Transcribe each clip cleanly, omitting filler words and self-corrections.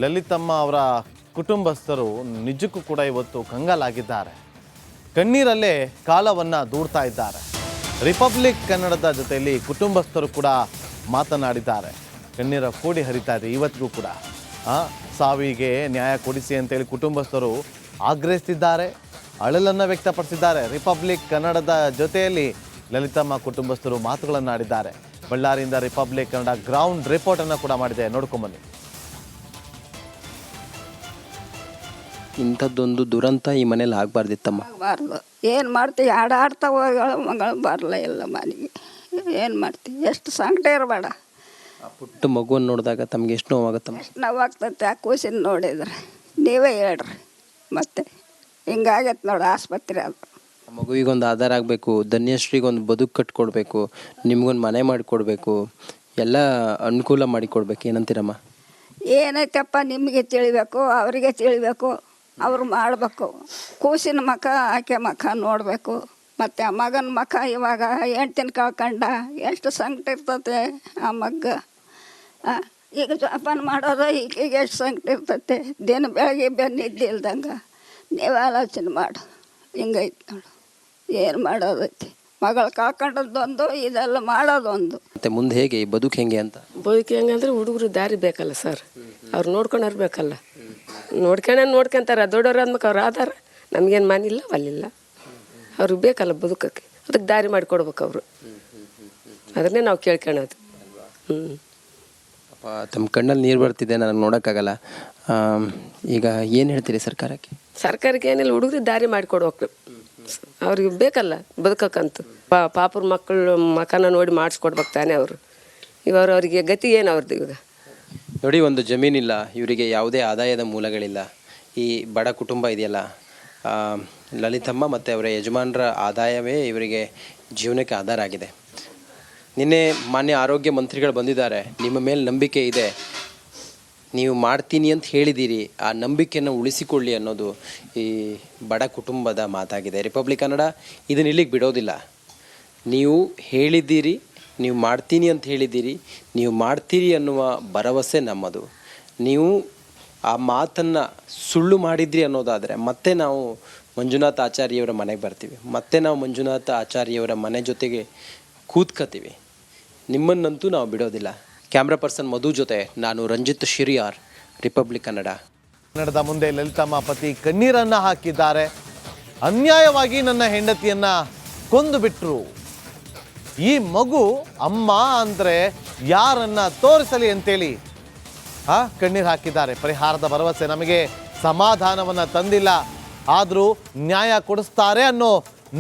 ಲಲಿತಮ್ಮ ಅವರ ಕುಟುಂಬಸ್ಥರು ನಿಜಕ್ಕೂ ಕೂಡ ಇವತ್ತು ಕಂಗಾಲಾಗಿದ್ದಾರೆ. ಕಣ್ಣೀರಲ್ಲೇ ಕಾಲವನ್ನು ದೂಡ್ತಾ ಇದ್ದಾರೆ. ರಿಪಬ್ಲಿಕ್ ಕನ್ನಡದ ಜೊತೆಯಲ್ಲಿ ಕುಟುಂಬಸ್ಥರು ಕೂಡ ಮಾತನಾಡಿದ್ದಾರೆ. ಕಣ್ಣೀರ ಕೋಡಿ ಹರಿತಾ ಇದೆ ಇವತ್ತಿಗೂ ಕೂಡ. ಸಾವಿಗೆ ನ್ಯಾಯ ಕೊಡಿಸಿ ಅಂತೇಳಿ ಕುಟುಂಬಸ್ಥರು ಆಗ್ರಹಿಸ್ತಿದ್ದಾರೆ, ಅಳಲನ್ನು ವ್ಯಕ್ತಪಡಿಸಿದ್ದಾರೆ. ರಿಪಬ್ಲಿಕ್ ಕನ್ನಡದ ಜೊತೆಯಲ್ಲಿ ಲಲಿತಮ್ಮ ಕುಟುಂಬಸ್ಥರು ಮಾತುಗಳನ್ನಾಡಿದ್ದಾರೆ. ಬಳ್ಳಾರಿಯಿಂದ ರಿಪಬ್ಲಿಕ್ ಕನ್ನಡ ಗ್ರೌಂಡ್ ರಿಪೋರ್ಟನ್ನು ಕೂಡ ಮಾಡಿದೆ, ನೋಡ್ಕೊಂಬನ್ನಿ. ಇಂಥದ್ದೊಂದು ದುರಂತ ಈ ಮನೇಲಿ ಆಗಬಾರ್ದಿತ್ತಮ್ಮ. ಆಗಬಾರ್ದು. ಏನು ಮಾಡ್ತೀವಿ, ಆಡ್ತಾ ಹೋಗಳು ಮಗಳು ಬರಲ್ಲ ಇಲ್ಲ ಮನೆಗೆ. ಏನು ಮಾಡ್ತೀವಿ, ಎಷ್ಟು ಸಂಕಟ ಇರಬೇಡ. ಆ ಪುಟ್ಟ ಮಗುವನ್ನು ನೋಡಿದಾಗ ತಮಗೆ ಎಷ್ಟು ನೋವಾಗುತ್ತಮ್ಮ? ಎಷ್ಟು ನೋವಾಗ್ತೈತೆ ಆ ಕೂಸಿನ ನೋಡಿದ್ರೆ. ನೀವೇ ಹೇಳ್ರಿ. ಮತ್ತೆ ಹಿಂಗಾಗೈತೆ ನೋಡಿ ಆಸ್ಪತ್ರೆ. ಅದು ಮಗುವಿಗೊಂದು ಆಧಾರ ಆಗಬೇಕು, ಧನ್ಯಶ್ರೀಗೊಂದು ಬದುಕು ಕಟ್ಕೊಡ್ಬೇಕು, ನಿಮ್ಗೊಂದು ಮನೆ ಮಾಡಿಕೊಡ್ಬೇಕು, ಎಲ್ಲ ಅನುಕೂಲ ಮಾಡಿಕೊಡ್ಬೇಕು. ಏನಂತೀರಮ್ಮ? ಏನೈತಪ್ಪ ನಿಮಗೆ ತಿಳಿಬೇಕು, ಅವರಿಗೆ ತಿಳಿಬೇಕು, ಅವ್ರು ಮಾಡಬೇಕು. ಕೂಸಿನ ಮಖ ಆಕೆ ಮಖ ನೋಡಬೇಕು. ಮತ್ತು ಆ ಮಗನ ಮಖ ಇವಾಗ ಹೆಂಡ್ತಿನ ಕಳ್ಕಂಡ ಎಷ್ಟು ಸಂಕಟ ಇರ್ತತೆ ಆ ಮಗ್ಗ. ಈಗ ಜೋಪಾನ ಮಾಡೋದು ಈಗೀಗ ಎಷ್ಟು ಸಂಕಟ ಇರ್ತೈತೆ. ದಿನ ಬೆಳಗ್ಗೆ ಬೆನ್ನಿದ್ದಿಲ್ದಂಗೆ ನೀವು ಆಲೋಚನೆ ಮಾಡು. ಹಿಂಗೈತೆ ನೋಡು, ಏನು ಮಾಡೋದೈತಿ. ಮಗಳು ಕಳ್ಕೊಂಡದ್ದೊಂದು, ಇದೆಲ್ಲ ಮಾಡೋದೊಂದು. ಮತ್ತು ಮುಂದೆ ಹೇಗೆ ಈ ಬದುಕು ಹೆಂಗೆ ಅಂತ? ಬದುಕು ಹೆಂಗಂದ್ರೆ ಹುಡುಗರು ದಾರಿ ಬೇಕಲ್ಲ ಸರ್, ಅವ್ರು ನೋಡ್ಕೊಂಡು ಇರ್ಬೇಕಲ್ಲ. ನೋಡ್ಕೊಂತಾರೆ ದೊಡ್ಡವ್ರು ಆದ್ಮೇಲೆ ಅವ್ರು ಆಧಾರ. ನಮಗೇನು ಮನಿಲ್ಲ ಅಲ್ಲಿಲ್ಲ, ಅವ್ರಿಗೆ ಬೇಕಲ್ಲ ಬದುಕಕ್ಕೆ. ಅದಕ್ಕೆ ದಾರಿ ಮಾಡಿಕೊಡ್ಬೇಕು ಅವರು. ಅದನ್ನೇ ನಾವು ಕೇಳ್ಕೊಳೋದು. ಅಪ್ಪ ತಮ್ಮ ಕಣ್ಣಲ್ಲಿ ನೀರು ಬರ್ತಿದೆ, ನನಗೆ ನೋಡೋಕ್ಕಾಗಲ್ಲ. ಈಗ ಏನು ಹೇಳ್ತೀರಿ ಸರ್ಕಾರಕ್ಕೆ? ಸರ್ಕಾರಕ್ಕೆ ಏನಿಲ್ಲ, ಹುಡುಗರಿಗೆ ದಾರಿ ಮಾಡಿಕೊಡ್ಬೇಕು. ಅವ್ರಿಗೆ ಬೇಕಲ್ಲ ಬದುಕಕ್ಕಂತೂ. ಪಾಪರ ಮಕ್ಕಳು ಮಕನ ನೋಡಿ ಮಾಡಿಸ್ಕೊಡ್ಬೇಕು ತಾನೇ ಅವರು. ಇವಾಗ ಅವರಿಗೆ ಗತಿ ಏನು ಅವ್ರದ್ದು? ಇವಾಗ ನೋಡಿ, ಒಂದು ಜಮೀನಿಲ್ಲ, ಇವರಿಗೆ ಯಾವುದೇ ಆದಾಯದ ಮೂಲಗಳಿಲ್ಲ. ಈ ಬಡ ಕುಟುಂಬ ಇದೆಯಲ್ಲ, ಲಲಿತಮ್ಮ ಮತ್ತು ಅವರ ಯಜಮಾನರ ಆದಾಯವೇ ಇವರಿಗೆ ಜೀವನಕ್ಕೆ ಆಧಾರ ಆಗಿದೆ. ನಿನ್ನೆ ಮಾನ್ಯ ಆರೋಗ್ಯ ಮಂತ್ರಿಗಳು ಬಂದಿದ್ದಾರೆ. ನಿಮ್ಮ ಮೇಲೆ ನಂಬಿಕೆ ಇದೆ, ನೀವು ಮಾಡ್ತೀನಿ ಅಂತ ಹೇಳಿದ್ದೀರಿ, ಆ ನಂಬಿಕೆಯನ್ನು ಉಳಿಸಿಕೊಳ್ಳಿ ಅನ್ನೋದು ಈ ಬಡ ಕುಟುಂಬದ ಮಾತಾಗಿದೆ. ರಿಪಬ್ಲಿಕ್ ಕನ್ನಡ ಇದನ್ನ ಇಲ್ಲಿಗೆ ಬಿಡೋದಿಲ್ಲ. ನೀವು ಹೇಳಿದ್ದೀರಿ, ನೀವು ಮಾಡ್ತೀನಿ ಅಂತ ಹೇಳಿದ್ದೀರಿ, ನೀವು ಮಾಡ್ತೀರಿ ಅನ್ನುವ ಭರವಸೆ ನಮ್ಮದು. ನೀವು ಆ ಮಾತನ್ನು ಸುಳ್ಳು ಮಾಡಿದ್ರಿ ಅನ್ನೋದಾದರೆ ಮತ್ತೆ ನಾವು ಮಂಜುನಾಥ ಆಚಾರ್ಯವರ ಮನೆಗೆ ಬರ್ತೀವಿ, ಮತ್ತೆ ನಾವು ಮಂಜುನಾಥ ಆಚಾರ್ಯವರ ಮನೆ ಜೊತೆಗೆ ಕೂತ್ಕೋತೀವಿ. ನಿಮ್ಮನ್ನಂತೂ ನಾವು ಬಿಡೋದಿಲ್ಲ. ಕ್ಯಾಮ್ರಾ ಪರ್ಸನ್ ಮಧು ಜೊತೆ ನಾನು ರಂಜಿತ್ ಶಿರಿಯಾರ್, ರಿಪಬ್ಲಿಕ್ ಕನ್ನಡ. ಕನ್ನಡದ ಮುಂದೆ ಲಲಿತಮ್ಮ ಪತಿ ಕಣ್ಣೀರನ್ನು ಹಾಕಿದ್ದಾರೆ. ಅನ್ಯಾಯವಾಗಿ ನನ್ನ ಹೆಂಡತಿಯನ್ನ ಕೊಂದು ಬಿಟ್ರು. ಈ ಮಗು ಅಮ್ಮ ಅಂದರೆ ಯಾರನ್ನ ತೋರಿಸಲಿ ಅಂತೇಳಿ ಕಣ್ಣೀರು ಹಾಕಿದ್ದಾರೆ. ಪರಿಹಾರದ ಭರವಸೆ ನಮಗೆ ಸಮಾಧಾನವನ್ನು ತಂದಿಲ್ಲ, ಆದರೂ ನ್ಯಾಯ ಕೊಡಿಸ್ತಾರೆ ಅನ್ನೋ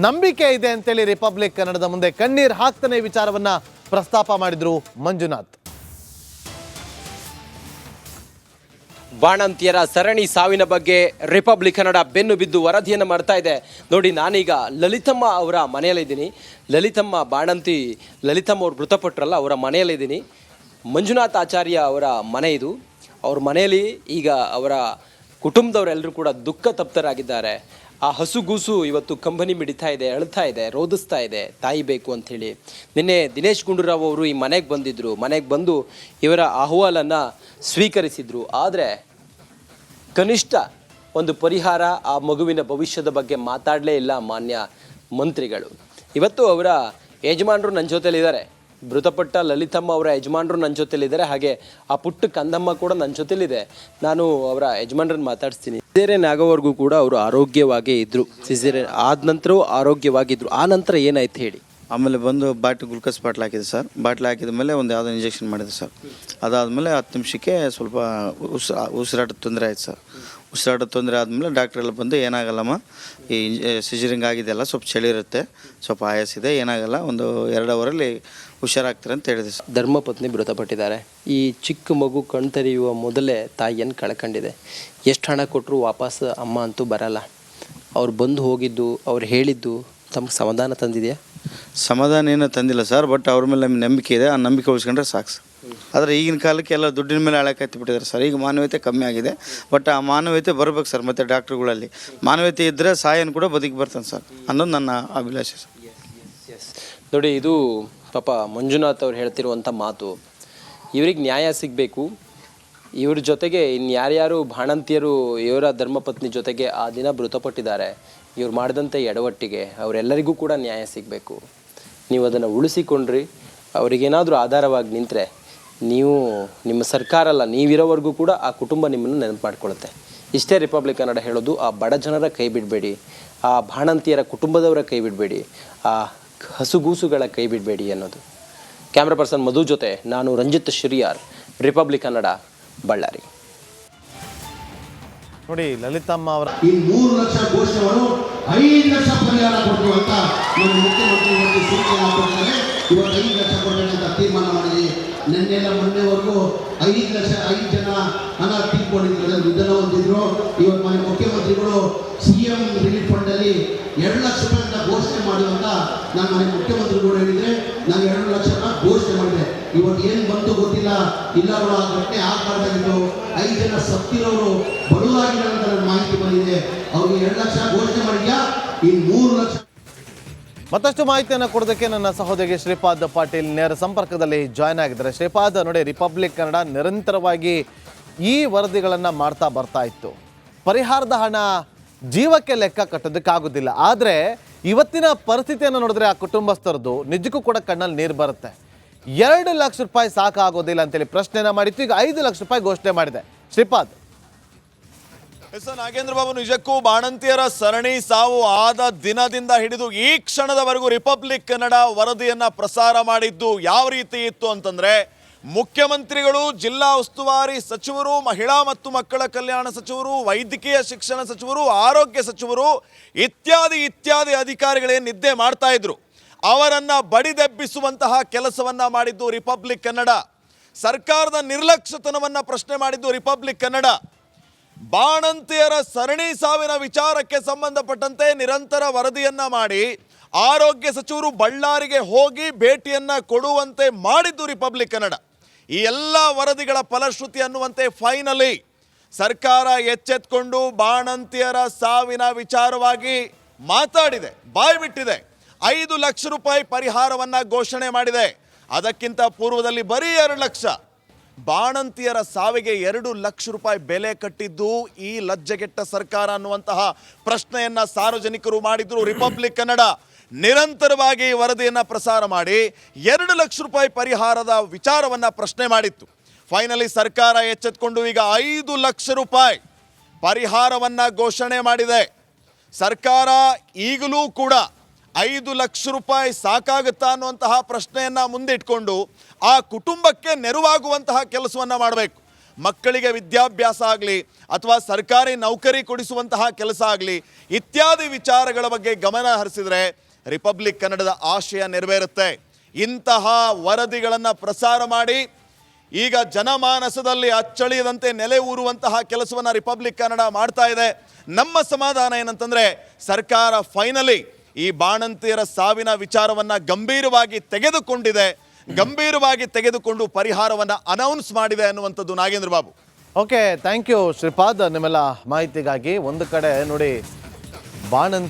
ನಂಬಿಕೆ ಇದೆ ಅಂತೇಳಿ ರಿಪಬ್ಲಿಕ್ ಕನ್ನಡದ ಮುಂದೆ ಕಣ್ಣೀರು ಹಾಕ್ತಾನೆ ಈ ವಿಚಾರವನ್ನ ಪ್ರಸ್ತಾಪ ಮಾಡಿದ್ರು ಮಂಜುನಾಥ್. ಬಾಣಂತಿಯರ ಸರಣಿ ಸಾವಿನ ಬಗ್ಗೆ ರಿಪಬ್ಲಿಕ್ ಕನ್ನಡ ಬೆನ್ನು ಬಿದ್ದು ವರದಿಯನ್ನು ಮಾಡ್ತಾ ಇದೆ. ನೋಡಿ, ನಾನೀಗ ಲಲಿತಮ್ಮ ಅವರ ಮನೆಯಲ್ಲಿದ್ದೀನಿ. ಲಲಿತಮ್ಮ ಅವ್ರು ಮೃತಪಟ್ಟರಲ್ಲ, ಅವರ ಮನೆಯಲ್ಲಿದ್ದೀನಿ. ಮಂಜುನಾಥ್ ಆಚಾರ್ಯ ಅವರ ಮನೆ ಇದು. ಅವ್ರ ಮನೆಯಲ್ಲಿ ಈಗ ಅವರ ಕುಟುಂಬದವರೆಲ್ಲರೂ ಕೂಡ ದುಃಖ ತಪ್ತರಾಗಿದ್ದಾರೆ. ಆ ಹಸುಗೂಸು ಇವತ್ತು ಕಂಬನಿ ಮಿಡಿತಾ ಇದೆ, ಅಳ್ತಾ ಇದೆ, ರೋಧಿಸ್ತಾ ಇದೆ, ತಾಯಿ ಬೇಕು ಅಂಥೇಳಿ. ನಿನ್ನೆ ದಿನೇಶ್ ಗುಂಡೂರಾವ್ ಅವರು ಈ ಮನೆಗೆ ಬಂದಿದ್ದರು. ಮನೆಗೆ ಬಂದು ಇವರ ಅಹವಾಲನ್ನು ಸ್ವೀಕರಿಸಿದರು. ಆದರೆ ಕನಿಷ್ಠ ಒಂದು ಪರಿಹಾರ, ಆ ಮಗುವಿನ ಭವಿಷ್ಯದ ಬಗ್ಗೆ ಮಾತಾಡಲೇ ಇಲ್ಲ ಮಾನ್ಯ ಮಂತ್ರಿಗಳು. ಇವತ್ತು ಅವರ ಯಜಮಾನರು ನನ್ನ ಜೊತೆಲಿದ್ದಾರೆ. ಮೃತಪಟ್ಟ ಲಲಿತಮ್ಮ ಅವರ ಯಜಮಾನರು ನನ್ನ ಜೊತೆಲಿದ್ದಾರೆ. ಹಾಗೆ ಆ ಪುಟ್ಟ ಕಂದಮ್ಮ ಕೂಡ ನನ್ನ ಜೊತೆಲಿದೆ. ನಾನು ಅವರ ಯಜಮಾನರನ್ನು ಮಾತಾಡಿಸ್ತೀನಿ. ಸಿಸೇರಿಯನ್ ಆಗೋವರೆಗೂ ಕೂಡ ಅವರು ಆರೋಗ್ಯವಾಗೇ ಇದ್ದರು. ಸಿಸೇರಿಯನ್ ಆದ ನಂತರವೂ ಆರೋಗ್ಯವಾಗಿದ್ದರು. ಆ ನಂತರ ಏನಾಯ್ತು ಹೇಳಿ? ಆಮೇಲೆ ಬಂದು ಗ್ಲುಕೋಸ್ ಬಾಟ್ಲ್ ಹಾಕಿದೆ ಸರ್. ಬಾಟ್ಲ್ ಹಾಕಿದ ಮೇಲೆ ಒಂದು ಯಾವುದೋ ಇಂಜೆಕ್ಷನ್ ಮಾಡಿದೆ ಸರ್. ಅದಾದಮೇಲೆ 10 ನಿಮಿಷಕ್ಕೆ ಸ್ವಲ್ಪ ಉಸಿರಾಟದ ತೊಂದರೆ ಆಯ್ತು ಸರ್. ಉಸಿರಾಟದ ತೊಂದರೆ ಆದಮೇಲೆ ಡಾಕ್ಟ್ರೆಲ್ಲ ಬಂದು ಏನಾಗಲ್ಲಮ್ಮ, ಈ ಸಿಜರಿಂಗ್ ಆಗಿದೆಯಲ್ಲ, ಸ್ವಲ್ಪ ಚಳಿ ಇರುತ್ತೆ, ಸ್ವಲ್ಪ ಆಯಾಸಿದೆ, ಏನಾಗಲ್ಲ, ಒಂದು 2 ಅವರಲ್ಲಿ ಹುಷಾರಾಗ್ತಾರೆ ಅಂತ ಹೇಳಿದೆ ಸರ್. ಧರ್ಮಪತ್ನಿ ಮೃತಪಟ್ಟಿದ್ದಾರೆ. ಈ ಚಿಕ್ಕ ಮಗು ಕಣ್ತರಿಯುವ ಮೊದಲೇ ತಾಯಿಯನ್ನು ಕಳ್ಕೊಂಡಿದೆ. ಎಷ್ಟು ಹಣ ಕೊಟ್ಟರು ವಾಪಸ್ ಅಮ್ಮ ಅಂತೂ ಬರಲ್ಲ. ಅವ್ರು ಬಂದು ಹೋಗಿದ್ದು, ಅವ್ರು ಹೇಳಿದ್ದು ತಮ್ಗೆ ಸಮಾಧಾನ ತಂದಿದೆಯಾ? ಸಮಾಧಾನ ಏನೂ ತಂದಿಲ್ಲ ಸರ್, ಬಟ್ ಅವ್ರ ಮೇಲೆ ನಮ್ಗೆ ನಂಬಿಕೆ ಇದೆ. ಆ ನಂಬಿಕೆ ಉಳಿಸ್ಕೊಂಡ್ರೆ ಸಾಕು ಸರ್. ಆದರೆ ಈಗಿನ ಕಾಲಕ್ಕೆ ಎಲ್ಲ ದುಡ್ಡಿನ ಮೇಲೆ ಬಿಟ್ಟಿದ್ದಾರೆ ಸರ್. ಈಗ ಮಾನವೀಯತೆ ಕಮ್ಮಿ ಆಗಿದೆ, ಬಟ್ ಆ ಮಾನವೀಯತೆ ಬರಬೇಕು ಸರ್. ಮತ್ತು ಡಾಕ್ಟ್ರುಗಳಲ್ಲಿ ಮಾನವೀಯತೆ ಇದ್ದರೆ ಸಾಯನ್ ಕೂಡ ಬದುಕಿ ಬರ್ತಾನೆ ಸರ್ ಅನ್ನೋದು ನನ್ನ ಅಭಿಲಾಷೆ ಸರ್. ನೋಡಿ, ಇದು ಪಾಪ ಮಂಜುನಾಥ್ ಅವ್ರು ಹೇಳ್ತಿರುವಂಥ ಮಾತು. ಇವ್ರಿಗೆ ನ್ಯಾಯ ಸಿಗಬೇಕು. ಇವ್ರ ಜೊತೆಗೆ ಇನ್ಯಾರ್ಯಾರು ಬಾಣಂತಿಯರು ಇವರ ಧರ್ಮಪತ್ನಿ ಜೊತೆಗೆ ಆ ದಿನ ಮೃತಪಟ್ಟಿದ್ದಾರೆ, ಇವ್ರು ಮಾಡಿದಂಥ ಎಡವಟ್ಟಿಗೆ ಅವರೆಲ್ಲರಿಗೂ ಕೂಡ ನ್ಯಾಯ ಸಿಗಬೇಕು. ನೀವು ಅದನ್ನು ಉಳಿಸಿಕೊಂಡ್ರಿ, ಅವರಿಗೇನಾದರೂ ಆಧಾರವಾಗಿ ನಿಂತರೆ ನೀವು ನಿಮ್ಮ ಸರ್ಕಾರ ಅಲ್ಲ, ನೀವಿರೋವರೆಗೂ ಕೂಡ ಆ ಕುಟುಂಬ ನಿಮ್ಮನ್ನು ನೆನಪು ಮಾಡ್ಕೊಳ್ಳುತ್ತೆ. ಇಷ್ಟೇ ರಿಪಬ್ಲಿಕ್ ಕನ್ನಡ ಹೇಳೋದು. ಆ ಬಡ ಜನರ ಕೈ ಬಿಡಬೇಡಿ, ಆ ಬಾಣಂತಿಯರ ಕುಟುಂಬದವರ ಕೈ ಬಿಡಬೇಡಿ, ಆ ಹಸುಗೂಸುಗಳ ಕೈ ಬಿಡಬೇಡಿ ಅನ್ನೋದು. ಕ್ಯಾಮ್ರಾ ಪರ್ಸನ್ ಮಧು ಜೊತೆ ನಾನು ರಂಜಿತ್ ಶಿರಿಯಾರ್, ರಿಪಬ್ಲಿಕ್ ಕನ್ನಡ, ಬಳ್ಳಾರಿ. ನೋಡಿ ಲಲಿತಮ್ಮ ಅವರ ಈ 3 ಲಕ್ಷ ಘೋಷಣೆಗಳು 5 ಲಕ್ಷ ಪರಿಹಾರ ಕೊಡ್ತೀವಿ ಅಂತ ನಮ್ಮ ಮುಖ್ಯಮಂತ್ರಿ ಇವತ್ತು ಸೂಚನೆ ಕೊಟ್ಟಿದ್ದಾರೆ. ಇವತ್ತು 5 ಲಕ್ಷ ಕೊಡೋಣ ಅಂತ ತೀರ್ಮಾನ ಮಾಡಿದ್ವಿ. ನಿನ್ನೆಲ್ಲ ಮೊನ್ನೆವರೆಗೂ 5 ಜನ ಹಣ ತೀರ್ಕೊಂಡಿದ್ರು, ನಿಧನ ಹೊಂದಿದ್ರು. ಇವತ್ತು ಮನೆ ಮುಖ್ಯಮಂತ್ರಿಗಳು CM ರಿಲೀಫ್ ಫಂಡ್ ಅಲ್ಲಿ 2 ಲಕ್ಷ ರೂಪಾಯಿ ಅಂತ ಘೋಷಣೆ ಮಾಡುವಂತ ನಾನು ಮನೆ ಮುಖ್ಯಮಂತ್ರಿಗಳು ಹೇಳಿದ್ರೆ ನಾನು 2 ಲಕ್ಷ ಘೋಷಣೆ ಮಾಡಿದೆ. ಇವತ್ತು ಏನು ಬಂತು ಗೊತ್ತಿಲ್ಲ, ಇಲ್ಲ ಕೂಡ ಆ ಘಟನೆ ಆಗಬಾರ್ದಾಗಿತ್ತು. 5 ಜನ ಸತ್ತಿರೋರು ಬಡವರಾಗಿದ್ದಾರೆ ಅಂತ ನನ್ನ ಮಾಹಿತಿ ಬಂದಿದೆ. ಅವ್ರಿಗೆ 2 ಲಕ್ಷ ಘೋಷಣೆ ಮಾಡಿದ್ಯಾ, ಈ 3 ಲಕ್ಷ. ಮತ್ತಷ್ಟು ಮಾಹಿತಿಯನ್ನು ಕೊಡೋದಕ್ಕೆ ನನ್ನ ಸಹೋದರಿ ಶ್ರೀಪಾದ್ ಪಾಟೀಲ್ ನೇರ ಸಂಪರ್ಕದಲ್ಲಿ ಜಾಯ್ನ್ ಆಗಿದ್ದಾರೆ. ಶ್ರೀಪಾದ್, ನೋಡಿ ರಿಪಬ್ಲಿಕ್ ಕನ್ನಡ ನಿರಂತರವಾಗಿ ಈ ವರದಿಗಳನ್ನು ಮಾಡ್ತಾ ಬರ್ತಾ ಇತ್ತು. ಪರಿಹಾರದ ಹಣ ಜೀವಕ್ಕೆ ಲೆಕ್ಕ ಕಟ್ಟೋದಕ್ಕಾಗೋದಿಲ್ಲ. ಆದರೆ ಇವತ್ತಿನ ಪರಿಸ್ಥಿತಿಯನ್ನು ನೋಡಿದ್ರೆ ಆ ಕುಟುಂಬಸ್ಥರದ್ದು ನಿಜಕ್ಕೂ ಕೂಡ ಕಣ್ಣಲ್ಲಿ ನೀರು ಬರುತ್ತೆ. 2 ಲಕ್ಷ ರೂಪಾಯಿ ಸಾಕಾಗೋದಿಲ್ಲ ಅಂತೇಳಿ ಪ್ರಶ್ನೆನ ಮಾಡಿತ್ತು. ಈಗ 5 ಲಕ್ಷ ರೂಪಾಯಿ ಘೋಷಣೆ ಮಾಡಿದೆ. ಶ್ರೀಪಾದ್. ಎಸ್ ನಾಗೇಂದ್ರ ಬಾಬು, ನಿಜಕ್ಕೂ ಬಾಣಂತಿಯರ ಸರಣಿ ಸಾವು ಆದ ದಿನದಿಂದ ಹಿಡಿದು ಈ ಕ್ಷಣದವರೆಗೂ ರಿಪಬ್ಲಿಕ್ ಕನ್ನಡ ವರದಿಯನ್ನ ಪ್ರಸಾರ ಮಾಡಿದ್ದು ಯಾವ ರೀತಿ ಇತ್ತು ಅಂತಂದ್ರೆ, ಮುಖ್ಯಮಂತ್ರಿಗಳು, ಜಿಲ್ಲಾ ಉಸ್ತುವಾರಿ ಸಚಿವರು, ಮಹಿಳಾ ಮತ್ತು ಮಕ್ಕಳ ಕಲ್ಯಾಣ ಸಚಿವರು, ವೈದ್ಯಕೀಯ ಶಿಕ್ಷಣ ಸಚಿವರು, ಆರೋಗ್ಯ ಸಚಿವರು ಇತ್ಯಾದಿ ಅಧಿಕಾರಿಗಳೇ ನಿದ್ದೆ ಮಾಡ್ತಾ ಇದ್ರು. ಅವರನ್ನ ಬಡಿದೆಬ್ಬಿಸುವಂತಹ ಕೆಲಸವನ್ನ ಮಾಡಿದ್ದು ರಿಪಬ್ಲಿಕ್ ಕನ್ನಡ. ಸರ್ಕಾರದ ನಿರ್ಲಕ್ಷ್ಯತನವನ್ನ ಪ್ರಶ್ನೆ ಮಾಡಿದ್ದು ರಿಪಬ್ಲಿಕ್ ಕನ್ನಡ. ಬಾಣಂತಿಯರ ಸರಣಿ ಸಾವಿನ ವಿಚಾರಕ್ಕೆ ಸಂಬಂಧಪಟ್ಟಂತೆ ನಿರಂತರ ವರದಿಯನ್ನ ಮಾಡಿ ಆರೋಗ್ಯ ಸಚಿವರು ಬಳ್ಳಾರಿಗೆ ಹೋಗಿ ಭೇಟಿಯನ್ನ ಕೊಡುವಂತೆ ಮಾಡಿದ್ದು ರಿಪಬ್ಲಿಕ್ ಕನ್ನಡ. ಈ ಎಲ್ಲ ವರದಿಗಳ ಫಲಶ್ರುತಿ ಅನ್ನುವಂತೆ ಫೈನಲಿ ಸರ್ಕಾರ ಎಚ್ಚೆತ್ಕೊಂಡು ಬಾಣಂತಿಯರ ಸಾವಿನ ವಿಚಾರವಾಗಿ ಮಾತಾಡಿದೆ, ಬಾಯ್ಬಿಟ್ಟಿದೆ. 5 ಲಕ್ಷ ರೂಪಾಯಿ ಪರಿಹಾರವನ್ನ ಘೋಷಣೆ ಮಾಡಿದೆ. ಅದಕ್ಕಿಂತ ಪೂರ್ವದಲ್ಲಿ ಬರೀ 2 ಲಕ್ಷ. ಬಾಣಂತಿಯರ ಸಾವಿಗೆ 2 ಲಕ್ಷ ರೂಪಾಯಿ ಬೆಲೆ ಕಟ್ಟಿದ್ದು ಈ ಲಜ್ಜೆಗೆಟ್ಟ ಸರ್ಕಾರ ಅನ್ನುವಂತಹ ಪ್ರಶ್ನೆಯನ್ನ ಸಾರ್ವಜನಿಕರು ಮಾಡಿದ್ರು. ರಿಪಬ್ಲಿಕ್ ಕನ್ನಡ ನಿರಂತರವಾಗಿ ವರದಿಯನ್ನ ಪ್ರಸಾರ ಮಾಡಿ 2 ಲಕ್ಷ ರೂಪಾಯಿ ಪರಿಹಾರದ ವಿಚಾರವನ್ನ ಪ್ರಶ್ನೆ ಮಾಡಿತ್ತು. ಫೈನಲಿ ಸರ್ಕಾರ ಎಚ್ಚೆತ್ಕೊಂಡು ಈಗ 5 ಲಕ್ಷ ರೂಪಾಯಿ ಪರಿಹಾರವನ್ನ ಘೋಷಣೆ ಮಾಡಿದೆ. ಸರ್ಕಾರ ಈಗಲೂ ಕೂಡ 5 ಲಕ್ಷ ರೂಪಾಯಿ ಸಾಕಾಗುತ್ತಾ ಅನ್ನುವಂತಹ ಪ್ರಶ್ನೆಯನ್ನ ಮುಂದಿಟ್ಕೊಂಡು ಆ ಕುಟುಂಬಕ್ಕೆ ನೆರವಾಗುವಂತಹ ಕೆಲಸವನ್ನ ಮಾಡಬೇಕು. ಮಕ್ಕಳಿಗೆ ವಿದ್ಯಾಭ್ಯಾಸ ಆಗಲಿ ಅಥವಾ ಸರ್ಕಾರಿ ನೌಕರಿ ಕೊಡಿಸುವಂತಹ ಕೆಲಸ ಆಗಲಿ ಇತ್ಯಾದಿ ವಿಚಾರಗಳ ಬಗ್ಗೆ ಗಮನ ಹರಿಸಿದರೆ ರಿಪಬ್ಲಿಕ್ ಕನ್ನಡದ ಆಶಯ ನೆರವೇರುತ್ತೆ. ಇಂತಹ ವರದಿಗಳನ್ನು ಪ್ರಸಾರ ಮಾಡಿ ಈಗ ಜನಮಾನಸದಲ್ಲಿ ಅಚ್ಚಳಿಯದಂತೆ ನೆಲೆ ಊರುವಂತಹ ಕೆಲಸವನ್ನು ರಿಪಬ್ಲಿಕ್ ಕನ್ನಡ ಮಾಡ್ತಾ ಇದೆ. ನಮ್ಮ ಸಮಾಧಾನ ಏನಂತಂದರೆ, ಸರ್ಕಾರ ಫೈನಲಿ ಈ ಬಾಣಂತಿಯರ ಸಾವಿನ ವಿಚಾರವನ್ನು ಗಂಭೀರವಾಗಿ ತೆಗೆದುಕೊಂಡು ಪರಿಹಾರವನ್ನು ಅನೌನ್ಸ್ ಮಾಡಿದೆ ಅನ್ನುವಂಥದ್ದು Nagendra Babu. Okay, thank you Shripad ನಿಮ್ಮೆಲ್ಲ ಮಾಹಿತಿಗಾಗಿ. ಒಂದು ಕಡೆ ನೋಡಿ ಬಾಣಂತಿ